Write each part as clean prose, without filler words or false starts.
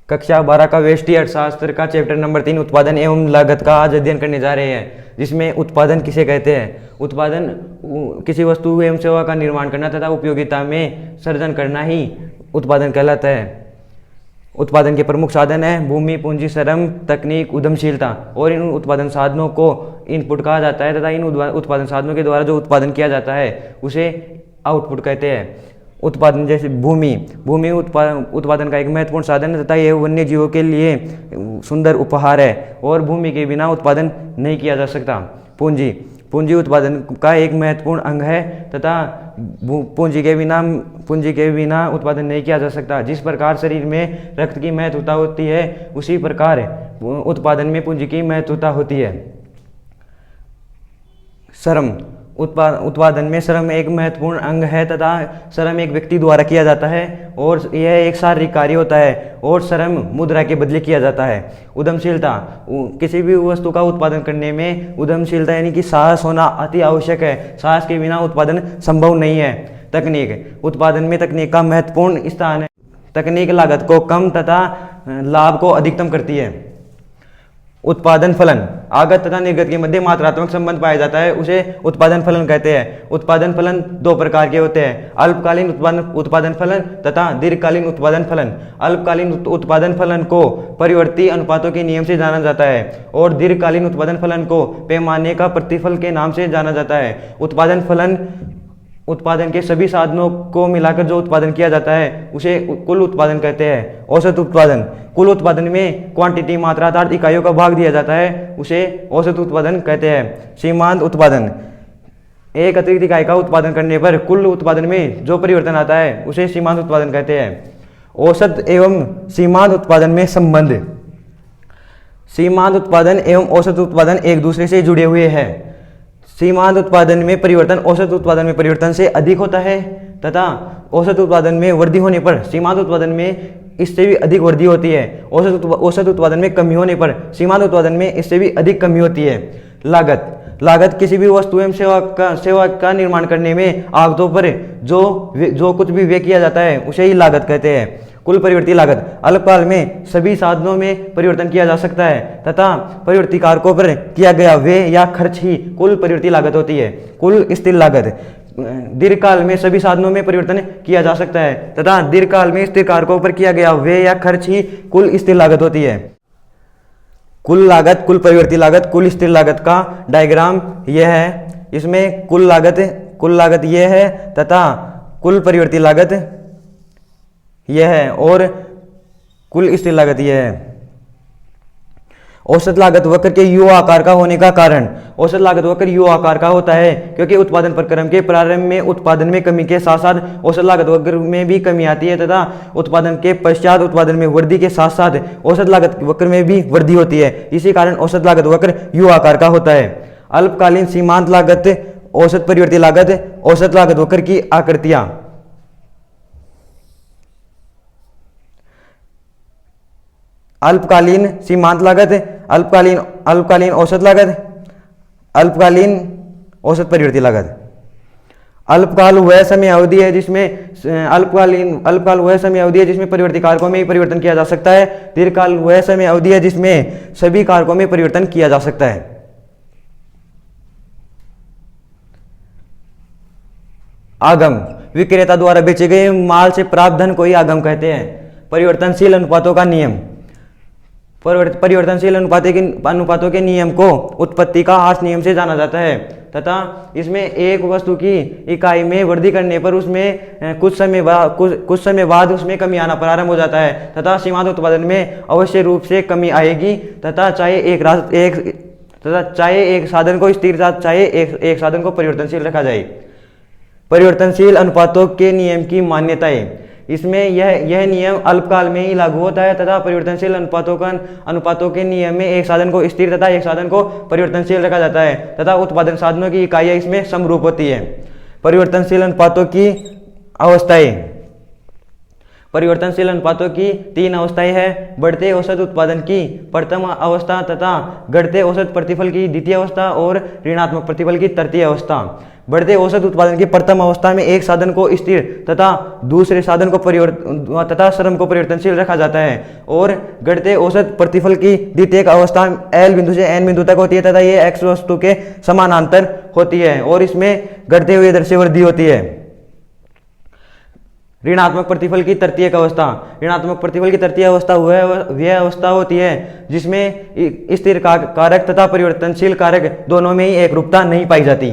कक्षा 12 का व्यष्टि अर्थशास्त्र का चैप्टर नंबर 3 उत्पादन एवं लागत का आज अध्ययन करने जा रहे हैं, जिसमें उत्पादन किसे कहते हैं। उत्पादन किसी वस्तु एवं सेवा का निर्माण करना तथा उपयोगिता में सृजन करना ही उत्पादन कहलाता है। उत्पादन के प्रमुख साधन हैं भूमि, पूंजी, श्रम, तकनीक, उद्यमशीलता, और इन उत्पादन साधनों को इनपुट कहा जाता है तथा इन उत्पादन साधनों के द्वारा जो उत्पादन किया जाता है उसे आउटपुट कहते हैं। उत्पादन जैसे भूमि उत्पादन का एक महत्वपूर्ण साधन है तथा यह वन्य जीवों के लिए सुंदर उपहार है और भूमि के बिना उत्पादन नहीं किया जा सकता। पूंजी उत्पादन का एक महत्वपूर्ण अंग है तथा पूंजी के बिना उत्पादन नहीं किया जा सकता। जिस प्रकार शरीर में रक्त की महत्वता होती है उसी प्रकार उत्पादन में पूंजी की महत्वता होती है। श्रम उत्पादन में श्रम एक महत्वपूर्ण अंग है तथा श्रम एक व्यक्ति द्वारा किया जाता है और यह एक शारीरिक कार्य होता है और श्रम मुद्रा के बदले किया जाता है। उद्यमशीलता किसी भी वस्तु का उत्पादन करने में उद्यमशीलता यानी कि साहस होना अति आवश्यक है। साहस के बिना उत्पादन संभव नहीं है। तकनीक उत्पादन में तकनीक का महत्वपूर्ण स्थान है। तकनीक लागत को कम तथा लाभ को अधिकतम करती है। उत्पादन फलन आगत तथा निर्गत के मध्य मात्रात्मक संबंध पाया जाता है, उसे उत्पादन फलन कहते हैं। उत्पादन फलन दो प्रकार के होते हैं, अल्पकालीन उत्पादन फलन तथा दीर्घकालीन उत्पादन फलन। अल्पकालीन उत्पादन फलन को परिवर्ती अनुपातों के नियम से जाना जाता है और दीर्घकालीन उत्पादन फलन को पैमाने का प्रतिफल के नाम से जाना जाता है। उत्पादन फलन उत्पादन के सभी साधनों को मिलाकर जो उत्पादन किया जाता है उसे कुल उत्पादन कहते हैं। औसत उत्पादन कुल उत्पादन में क्वांटिटी मात्रा अर्थात इकाइयों का भाग दिया जाता है, उसे औसत उत्पादन कहते हैं। सीमांत उत्पादन एक अतिरिक्त इकाई का उत्पादन करने पर कुल उत्पादन में जो परिवर्तन आता है उसे सीमांत उत्पादन कहते हैं। औसत एवं सीमांत उत्पादन में संबंध सीमांत उत्पादन एवं औसत उत्पादन एक दूसरे से जुड़े हुए हैं। सीमांत उत्पादन में परिवर्तन औसत उत्पादन में परिवर्तन से अधिक होता है तथा औसत उत्पादन में वृद्धि होने पर सीमांत उत्पादन में इससे भी अधिक वृद्धि होती है। औसत उत्पादन में कमी होने पर सीमांत उत्पादन में इससे भी अधिक कमी होती है। लागत किसी भी वस्तु एवं सेवा का निर्माण करने में आगतों पर जो कुछ भी व्यय किया जाता है उसे ही लागत कहते हैं। कुल परिवर्ती लागत अल्पकाल में सभी साधनों में परिवर्तन किया जा सकता है तथा परिवर्ती कारकों पर किया गया व्यय या खर्च ही कुल परिवर्ती लागत होती है। कुल स्थिर लागत दीर्घकाल में सभी साधनों में परिवर्तन किया जा सकता है तथा दीर्घकाल में स्थिर कारकों पर किया गया व्यय या खर्च ही कुल स्थिर लागत होती है। कुल लागत, कुल परिवर्ती लागत, कुल स्थिर लागत का डायग्राम यह है। इसमें कुल लागत यह है तथा कुल परिवर्ती लागत यह है और कुल स्थिर लागत यह है। औसत लागत वक्र के यू आकार का होने का कारण औसत लागत वक्र यू आकार का होता है क्योंकि उत्पादन प्रक्रम के प्रारंभ में उत्पादन में कमी के साथ साथ औसत लागत वक्र में भी कमी आती है तथा उत्पादन के पश्चात उत्पादन में वृद्धि के साथ साथ औसत लागत वक्र में भी वृद्धि होती है। इसी कारण औसत लागत वक्र यू आकार का होता है। अल्पकालीन सीमांत लागत, औसत परिवर्ती लागत, औसत लागत वक्र की आकृतियां। अल्पकालीन सीमांत लागत, अल्पकालीन औसत लागत, अल्पकालीन औसत परिवर्ती लागत। अल्पकाल वह समय अवधि है जिसमें अल्पकाल वह समय अवधि है जिसमें परिवर्ती कारकों में ही परिवर्तन किया जा सकता है। दीर्घकाल वह समय अवधि है जिसमें सभी कारकों में परिवर्तन किया जा सकता है। आगम विक्रेता द्वारा बेचे गए माल से प्राप्त धन को ही आगम कहते हैं। परिवर्तनशील अनुपातों का नियम परिवर्तनशील अनुपातों के नियम को उत्पत्ति का आर्च नियम से जाना जाता है तथा इसमें एक वस्तु की इकाई में वृद्धि करने पर उसमें कुछ समय बाद उसमें कमी आना प्रारंभ हो जाता है तथा सीमांत उत्पादन में अवश्य रूप से कमी आएगी तथा चाहे एक साधन को स्थिर चाहे एक साधन को परिवर्तनशील रखा जाए। परिवर्तनशील अनुपातों के नियम की मान्यताएं इसमें यह नियम अल्पकाल में ही लागू होता है तथा परिवर्तनशील अनुपातों के नियम में एक साधन को स्थिर तथा एक साधन को परिवर्तनशील रखा जाता है तथा उत्पादन साधनों की इकाइयां इसमें समरूप होती है। परिवर्तनशील अनुपातों की अवस्थाएं परिवर्तनशील अनुपातों की 3 अवस्थाएं हैं। बढ़ते औसत उत्पादन की प्रथम अवस्था तथा घटते औसत प्रतिफल की द्वितीय अवस्था और ऋणात्मक प्रतिफल की तृतीय अवस्था। बढ़ते औसत उत्पादन की प्रथम अवस्था में एक साधन को स्थिर तथा दूसरे साधन को तथा श्रम को परिवर्तनशील रखा जाता है, और घटते औसत प्रतिफल की द्वितीयक अवस्था L बिंदु से N बिंदु तक होती है तथा ये X वस्तु के समानांतर होती है और इसमें घटते हुए दर से वृद्धि होती है। ऋणात्मक प्रतिफल की तृतीयक अवस्था। ऋणात्मक प्रतिफल की तृतीय अवस्था वह अवस्था होती है जिसमें स्थिर कारक तथा परिवर्तनशील कारक दोनों में ही एकरूपता नहीं पाई जाती।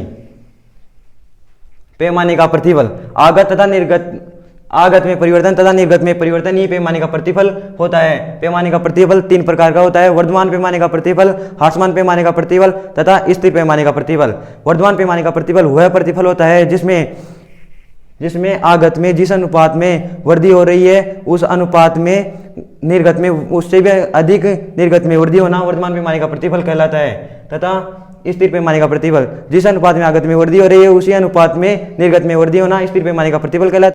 पैमाने का प्रतिफल। आगत में परिवर्तन तथा निर्गत में परिवर्तन ही पैमाने का प्रतिफल होता है। पैमाने का प्रतिफल 3 प्रकार का होता है: वर्धमान पैमाने का प्रतिफल, ह्रासमान पैमाने का प्रतिफल तथा स्थिर पैमाने का प्रतिफल। वर्धमान पैमाने का प्रतिफल वह प्रतिफल होता है जिसमें आगत में जिस अनुपात में वृद्धि हो रही है उस अनुपात में निर्गत में उससे भी अधिक निर्गत में वृद्धि होना वर्धमान पैमाने का प्रतिफल कहलाता है, तथा स्थिर पैमाने का प्रतिफल जिस अनुपात में आगत में वृद्धि हो रही है उसी अनुपात में निर्गत में वृद्धि होना स्थिर पैमाने का प्रतिफल कहलाता है।